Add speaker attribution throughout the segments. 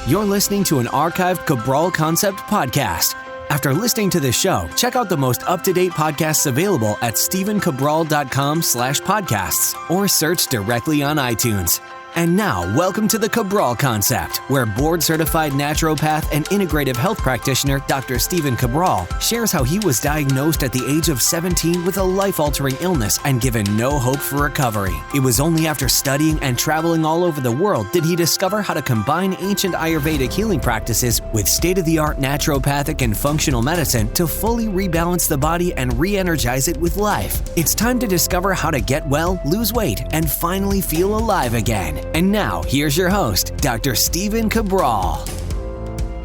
Speaker 1: You're listening to an archived Cabral Concept podcast. After listening to this show, check out the most up-to-date podcasts available at stephencabral.com/podcasts or search directly on iTunes. And now, welcome to the Cabral Concept, where board-certified naturopath and integrative health practitioner Dr. Stephen Cabral shares how he was diagnosed at the age of 17 with a life-altering illness and given no hope for recovery. It was only after studying and traveling all over the world did he discover how to combine ancient Ayurvedic healing practices with state-of-the-art naturopathic and functional medicine to fully rebalance the body and re-energize it with life. It's time to discover how to get well, lose weight, and finally feel alive again. And now, here's your host, Dr. Stephen Cabral.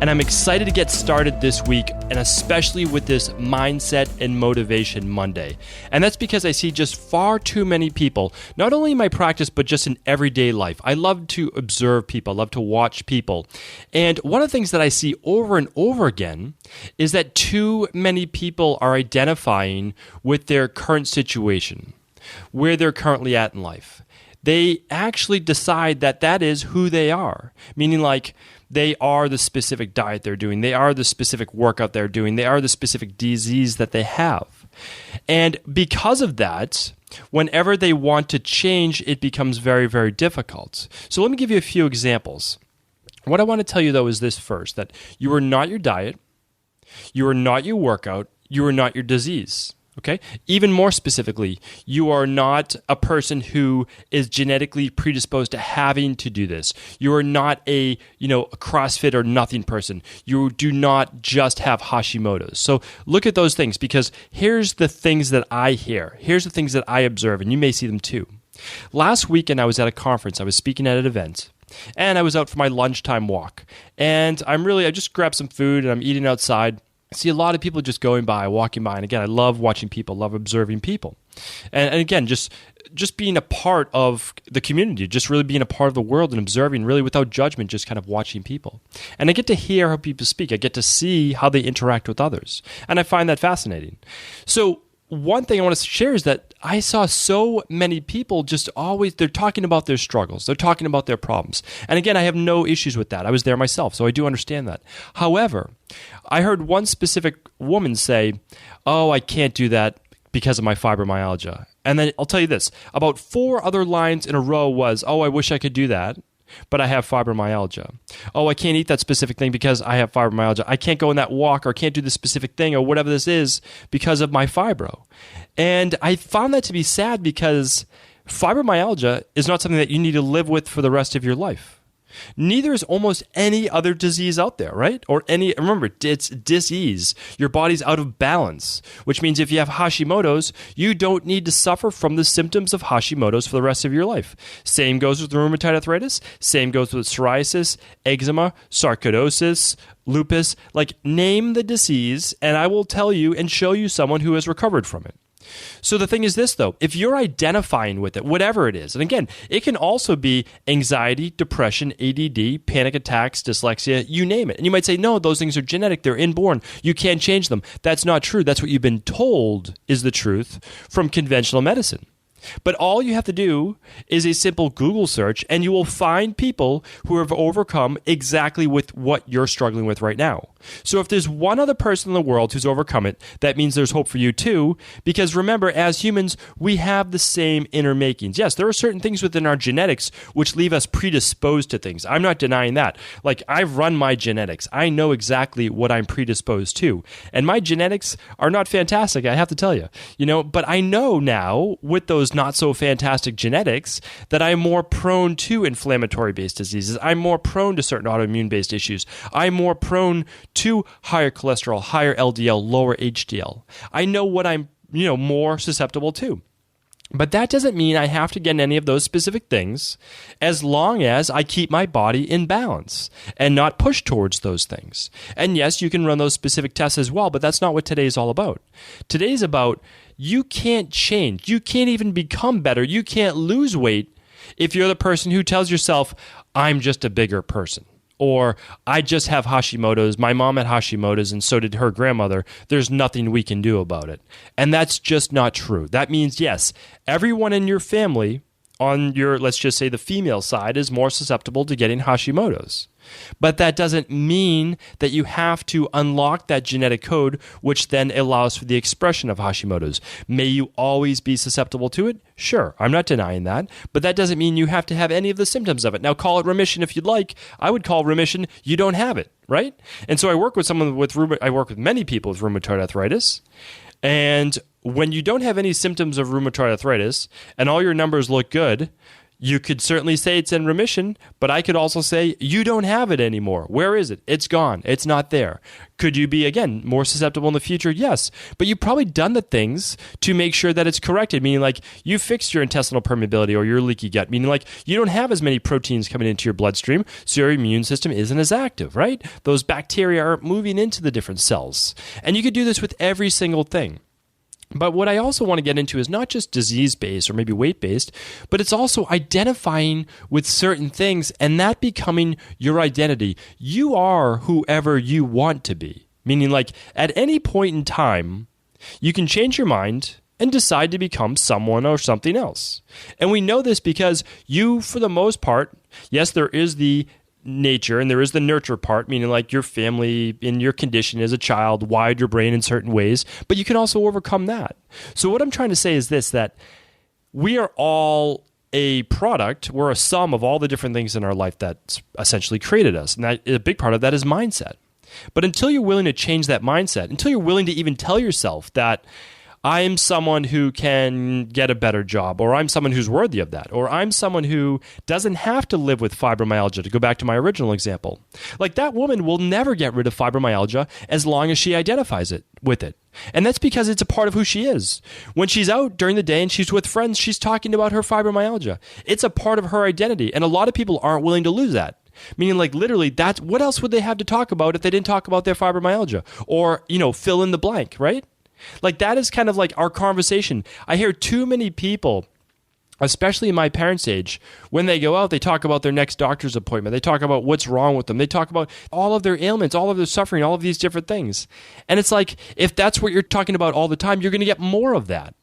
Speaker 2: And I'm excited to get started this week, and especially with this Mindset and Motivation Monday. And that's because I see just far too many people, not only in my practice, but just in everyday life. I love to observe people, I love to watch people. And one of the things that I see over and over again is that too many people are identifying with their current situation, where they're currently at in life. They actually decide that that is who they are, meaning like they are the specific diet they're doing, they are the specific workout they're doing, they are the specific disease that they have. And because of that, whenever they want to change, it becomes very, very difficult. So let me give you a few examples. What I want to tell you, though, is this first, that you are not your diet, you are not your workout, you are not your disease. Okay. Even more specifically, you are not a person who is genetically predisposed to having to do this. You are not a CrossFit or nothing person. You do not just have Hashimoto's. So look at those things, because here's the things that I hear. Here's the things that I observe, and you may see them too. Last weekend, I was at a conference. I was speaking at an event. And I was out for my lunchtime walk. And I just grabbed some food and I'm eating outside. I see a lot of people just going by, walking by. And again, I love watching people, love observing people. And again, just being a part of the community, just really being a part of the world and observing really without judgment, just kind of watching people. And I get to hear how people speak. I get to see how they interact with others. And I find that fascinating. So one thing I want to share is that I saw so many people they're talking about their struggles. They're talking about their problems. And again, I have no issues with that. I was there myself, so I do understand that. However, I heard one specific woman say, "Oh, I can't do that because of my fibromyalgia." And then I'll tell you this, about 4 other lines in a row was, "Oh, I wish I could do that, but I have fibromyalgia. Oh, I can't eat that specific thing because I have fibromyalgia. I can't go on that walk or can't do this specific thing or whatever this is because of my fibro." And I found that to be sad, because fibromyalgia is not something that you need to live with for the rest of your life. Neither is almost any other disease out there, right? Remember, it's disease. Your body's out of balance, which means if you have Hashimoto's, you don't need to suffer from the symptoms of Hashimoto's for the rest of your life. Same goes with rheumatoid arthritis. Same goes with psoriasis, eczema, sarcoidosis, lupus. Name the disease, and I will tell you and show you someone who has recovered from it. So the thing is this, though, if you're identifying with it, whatever it is, and again, it can also be anxiety, depression, ADD, panic attacks, dyslexia, you name it. And you might say, no, those things are genetic, they're inborn, you can't change them. That's not true. That's what you've been told is the truth from conventional medicine. But all you have to do is a simple Google search, and you will find people who have overcome exactly with what you're struggling with right now. So if there's one other person in the world who's overcome it, that means there's hope for you too, because remember, as humans, we have the same inner makings. Yes, there are certain things within our genetics which leave us predisposed to things. I'm not denying that. I've run my genetics. I know exactly what I'm predisposed to. And my genetics are not fantastic, I have to tell you. But I know now with those not so fantastic genetics that I'm more prone to inflammatory-based diseases. I'm more prone to certain autoimmune-based issues. I'm more prone to higher cholesterol, higher LDL, lower HDL. I know what I'm, more susceptible to. But that doesn't mean I have to get any of those specific things as long as I keep my body in balance and not push towards those things. And yes, you can run those specific tests as well, but that's not what today's all about. Today's about you can't change. You can't even become better. You can't lose weight if you're the person who tells yourself, I'm just a bigger person. Or I just have Hashimoto's, my mom had Hashimoto's and so did her grandmother. There's nothing we can do about it. And that's just not true. That means, yes, everyone in your family on your, let's just say the female side, is more susceptible to getting Hashimoto's. But that doesn't mean that you have to unlock that genetic code, which then allows for the expression of Hashimoto's. May you always be susceptible to it? Sure, I'm not denying that. But that doesn't mean you have to have any of the symptoms of it. Now, call it remission if you'd like. I would call remission you don't have it, right? And so I work with many people with rheumatoid arthritis. And when you don't have any symptoms of rheumatoid arthritis and all your numbers look good, you could certainly say it's in remission, but I could also say you don't have it anymore. Where is it? It's gone. It's not there. Could you be, again, more susceptible in the future? Yes. But you've probably done the things to make sure that it's corrected, meaning like you fixed your intestinal permeability or your leaky gut, meaning like you don't have as many proteins coming into your bloodstream, so your immune system isn't as active, right? Those bacteria aren't moving into the different cells. And you could do this with every single thing. But what I also want to get into is not just disease-based or maybe weight-based, but it's also identifying with certain things and that becoming your identity. You are whoever you want to be, meaning like at any point in time, you can change your mind and decide to become someone or something else. And we know this because you, for the most part, yes, there is the nature and there is the nurture part, meaning like your family in your condition as a child wired your brain in certain ways, but you can also overcome that. So what I'm trying to say is this, that we are all a product, we're a sum of all the different things in our life that's essentially created us, and that a big part of that is mindset. But until you're willing to change that mindset, until you're willing to even tell yourself that I'm someone who can get a better job, or I'm someone who's worthy of that, or I'm someone who doesn't have to live with fibromyalgia, to go back to my original example. Like that woman will never get rid of fibromyalgia as long as she identifies with it. And that's because it's a part of who she is. When she's out during the day and she's with friends, she's talking about her fibromyalgia. It's a part of her identity. And a lot of people aren't willing to lose that. Meaning like literally that's, what else would they have to talk about if they didn't talk about their fibromyalgia? Or, fill in the blank, right? Like that is kind of like our conversation. I hear too many people, especially in my parents' age, when they go out, they talk about their next doctor's appointment. They talk about what's wrong with them. They talk about all of their ailments, all of their suffering, all of these different things. And it's like, if that's what you're talking about all the time, you're going to get more of that.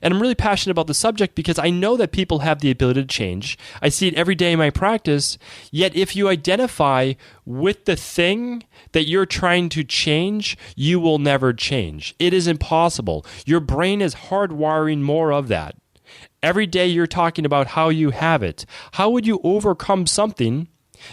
Speaker 2: And I'm really passionate about the subject because I know that people have the ability to change. I see it every day in my practice. Yet if you identify with the thing that you're trying to change, you will never change. It is impossible. Your brain is hardwiring more of that. Every day you're talking about how you have it. How would you overcome something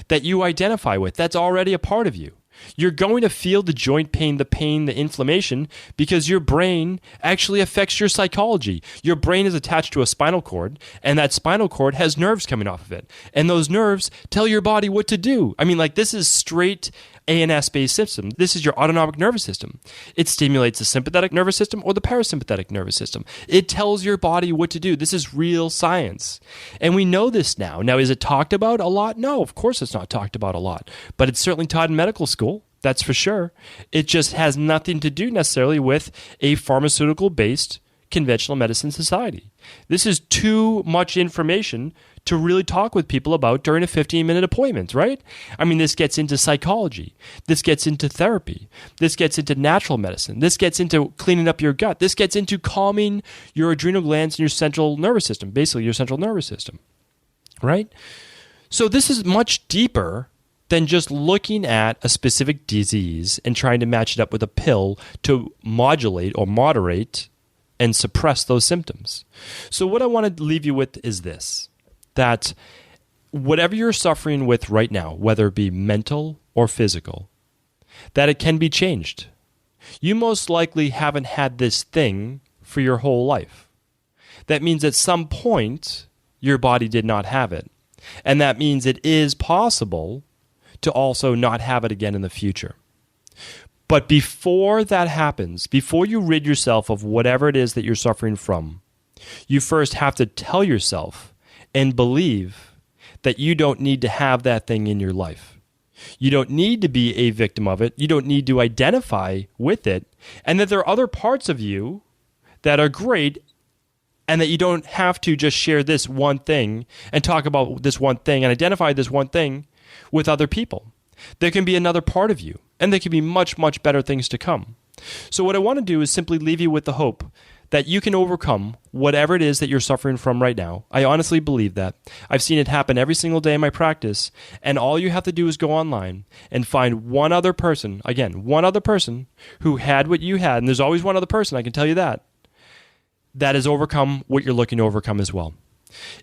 Speaker 2: that you identify with that's already a part of you? You're going to feel the joint pain, the inflammation, because your brain actually affects your psychology. Your brain is attached to a spinal cord, and that spinal cord has nerves coming off of it. And those nerves tell your body what to do. I mean, like, this is straight ANS-based system. This is your autonomic nervous system. It stimulates the sympathetic nervous system or the parasympathetic nervous system. It tells your body what to do. This is real science. And we know this now. Now, is it talked about a lot? No, of course it's not talked about a lot. But it's certainly taught in medical school. That's for sure. It just has nothing to do necessarily with a pharmaceutical-based conventional medicine society. This is too much information to really talk with people about during a 15-minute appointment, right? I mean, this gets into psychology. This gets into therapy. This gets into natural medicine. This gets into cleaning up your gut. This gets into calming your adrenal glands and your central nervous system, basically your central nervous system, right? So this is much deeper than just looking at a specific disease and trying to match it up with a pill to modulate or moderate and suppress those symptoms. So what I want to leave you with is this, that whatever you're suffering with right now, whether it be mental or physical, that it can be changed. You most likely haven't had this thing for your whole life. That means at some point, your body did not have it. And that means it is possible to also not have it again in the future. But before that happens, before you rid yourself of whatever it is that you're suffering from, you first have to tell yourself and believe that you don't need to have that thing in your life. You don't need to be a victim of it. You don't need to identify with it. And that there are other parts of you that are great, and that you don't have to just share this one thing and talk about this one thing and identify this one thing with other people. There can be another part of you, and there can be much, much better things to come. So what I want to do is simply leave you with the hope that you can overcome whatever it is that you're suffering from right now. I honestly believe that. I've seen it happen every single day in my practice, and all you have to do is go online and find one other person, again, one other person who had what you had, and there's always one other person, I can tell you that has overcome what you're looking to overcome as well.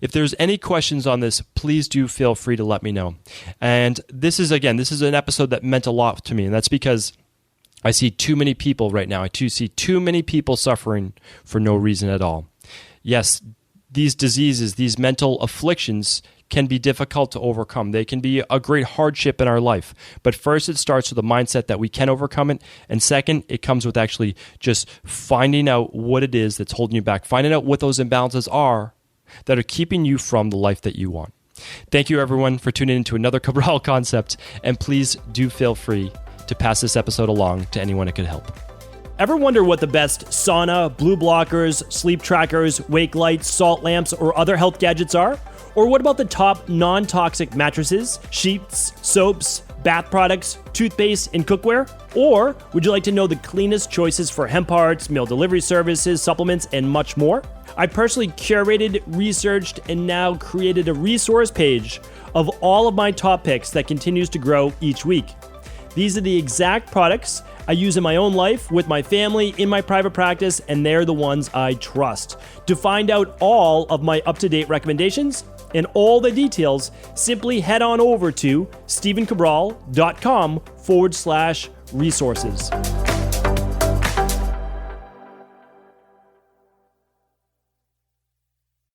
Speaker 2: If there's any questions on this, please do feel free to let me know. And this is an episode that meant a lot to me, and that's because I see too many people right now. I see too many people suffering for no reason at all. Yes, these diseases, these mental afflictions can be difficult to overcome. They can be a great hardship in our life. But first, it starts with a mindset that we can overcome it. And second, it comes with actually just finding out what it is that's holding you back, finding out what those imbalances are that are keeping you from the life that you want. Thank you, everyone, for tuning into another Cabral Concept. And please do feel free to pass this episode along to anyone it could help.
Speaker 3: Ever wonder what the best sauna, blue blockers, sleep trackers, wake lights, salt lamps, or other health gadgets are? Or what about the top non-toxic mattresses, sheets, soaps, bath products, toothpaste, and cookware? Or would you like to know the cleanest choices for hemp parts, meal delivery services, supplements, and much more? I personally curated, researched, and now created a resource page of all of my top picks that continues to grow each week. These are the exact products I use in my own life, with my family, in my private practice, and they're the ones I trust. To find out all of my up-to-date recommendations and all the details, simply head on over to stephencabral.com/resources.